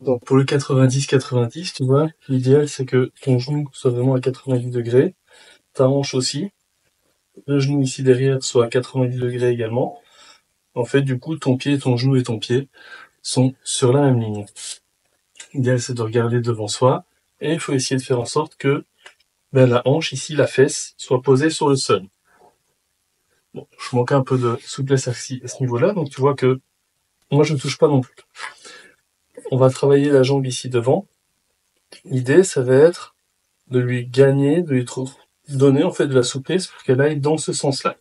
Donc pour le 90-90, tu vois, l'idéal c'est que ton genou soit vraiment à 90 degrés, ta hanche aussi, le genou ici derrière soit à 90 degrés également. En fait, du coup, ton pied, ton genou et ton pied sont sur la même ligne. L'idéal c'est de regarder devant soi, et il faut essayer de faire en sorte que la hanche ici, la fesse, soit posée sur le sol. Bon, je manque un peu de souplesse à ce niveau-là, donc tu vois que moi je ne touche pas non plus. On va travailler la jambe ici devant. L'idée, ça va être de lui gagner, de lui donner en fait de la souplesse pour qu'elle aille dans ce sens-là.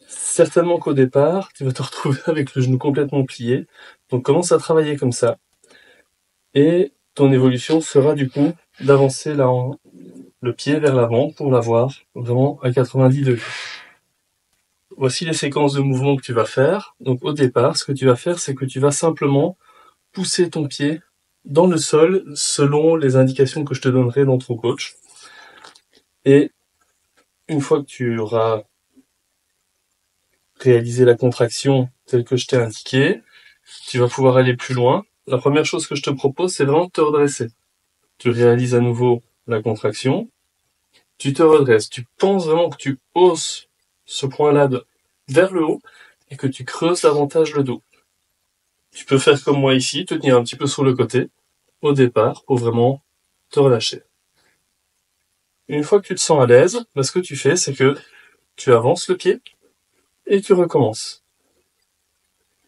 Certainement qu'au départ, tu vas te retrouver avec le genou complètement plié. Donc commence à travailler comme ça. Et ton évolution sera du coup d'avancer le pied vers l'avant pour l'avoir vraiment à 90 degrés. Voici les séquences de mouvements que tu vas faire. Donc au départ, ce que tu vas faire, c'est que tu vas simplement pousser ton pied dans le sol selon les indications que je te donnerai dans ton coach. Et une fois que tu auras réalisé la contraction telle que je t'ai indiqué, tu vas pouvoir aller plus loin. La première chose que je te propose, c'est vraiment de te redresser. Tu réalises à nouveau la contraction, tu te redresses, tu penses vraiment que tu hausses ce point-là vers le haut et que tu creuses davantage le dos. Tu peux faire comme moi ici, te tenir un petit peu sur le côté au départ pour vraiment te relâcher. Une fois que tu te sens à l'aise, ce que tu fais, c'est que tu avances le pied et tu recommences.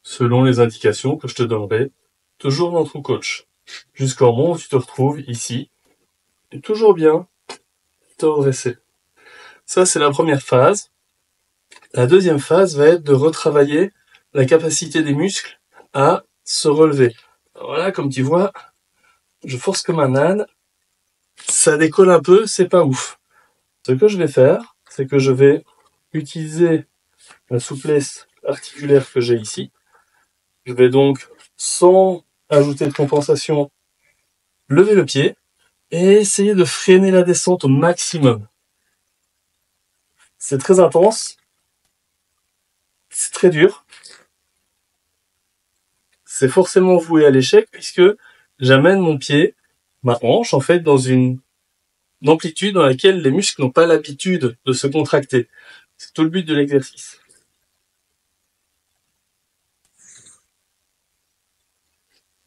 Selon les indications que je te donnerai, toujours dans ton coach. Jusqu'au moment où tu te retrouves ici, et toujours bien te redresser. Ça, c'est la première phase. La deuxième phase va être de retravailler la capacité des muscles à se relever. Alors voilà, comme tu vois, je force comme un âne, ça décolle un peu, c'est pas ouf. Ce que je vais faire, c'est que je vais utiliser la souplesse articulaire que j'ai ici. Je vais donc, sans ajouter de compensation, lever le pied et essayer de freiner la descente au maximum. C'est très intense, c'est très dur, c'est forcément voué à l'échec puisque j'amène mon pied, ma hanche en fait, dans une amplitude dans laquelle les muscles n'ont pas l'habitude de se contracter. C'est tout le but de l'exercice.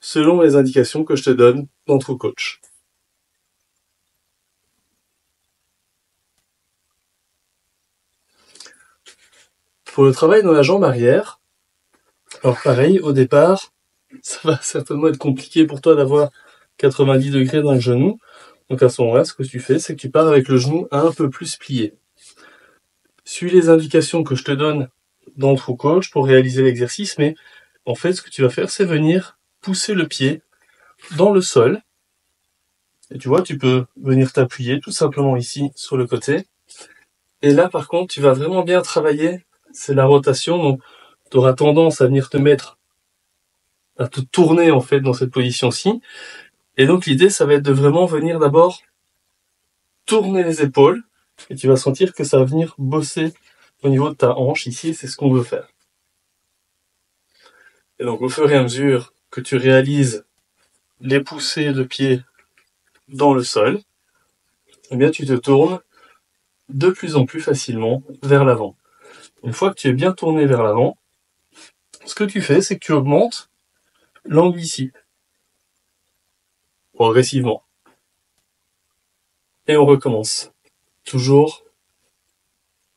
Selon les indications que je te donne dans ton coach. Pour le travail dans la jambe arrière, alors pareil, au départ, ça va certainement être compliqué pour toi d'avoir 90 degrés dans le genou. Donc à ce moment-là, ce que tu fais, c'est que tu pars avec le genou un peu plus plié. Suis les indications que je te donne dans ton coach pour réaliser l'exercice, mais en fait, ce que tu vas faire, c'est venir pousser le pied dans le sol. Et tu vois, tu peux venir t'appuyer tout simplement ici sur le côté. Et là, par contre, tu vas vraiment bien travailler, c'est la rotation, donc tu auras tendance à venir te mettre, à te tourner en fait dans cette position-ci. Et donc l'idée, ça va être de vraiment venir d'abord tourner les épaules, et tu vas sentir que ça va venir bosser au niveau de ta hanche ici, c'est ce qu'on veut faire. Et donc au fur et à mesure que tu réalises les poussées de pied dans le sol, eh bien tu te tournes de plus en plus facilement vers l'avant. Une fois que tu es bien tourné vers l'avant, ce que tu fais, c'est que tu augmentes l'angle ici, progressivement. Et on recommence. Toujours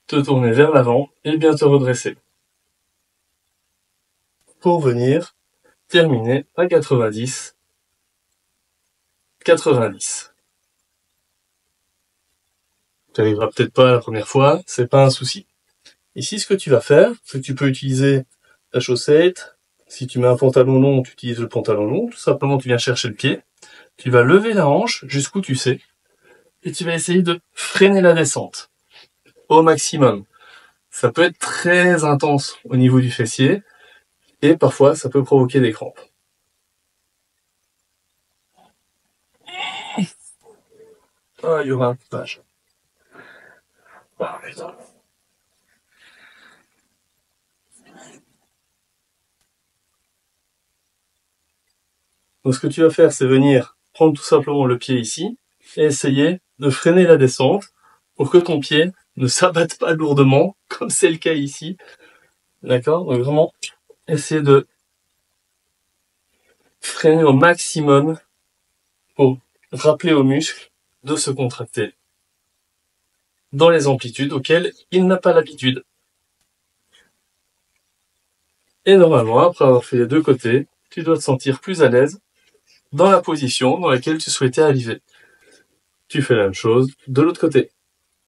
te tourner vers l'avant et bien te redresser. Pour venir terminer à 90. 90. Tu n'arriveras peut-être pas la première fois, c'est pas un souci. Ici, ce que tu vas faire, c'est que tu peux utiliser ta chaussette. Si tu mets un pantalon long, tu utilises le pantalon long. Tout simplement, tu viens chercher le pied. Tu vas lever la hanche jusqu'où tu sais. Et tu vas essayer de freiner la descente au maximum. Ça peut être très intense au niveau du fessier. Et parfois, ça peut provoquer des crampes. Ah, il y aura un page. Ah, putain. Donc ce que tu vas faire, c'est venir prendre tout simplement le pied ici et essayer de freiner la descente pour que ton pied ne s'abatte pas lourdement, comme c'est le cas ici. D'accord? Donc vraiment, essayer de freiner au maximum pour rappeler au muscle de se contracter dans les amplitudes auxquelles il n'a pas l'habitude. Et normalement, après avoir fait les deux côtés, tu dois te sentir plus à l'aise dans la position dans laquelle tu souhaitais arriver. Tu fais la même chose de l'autre côté.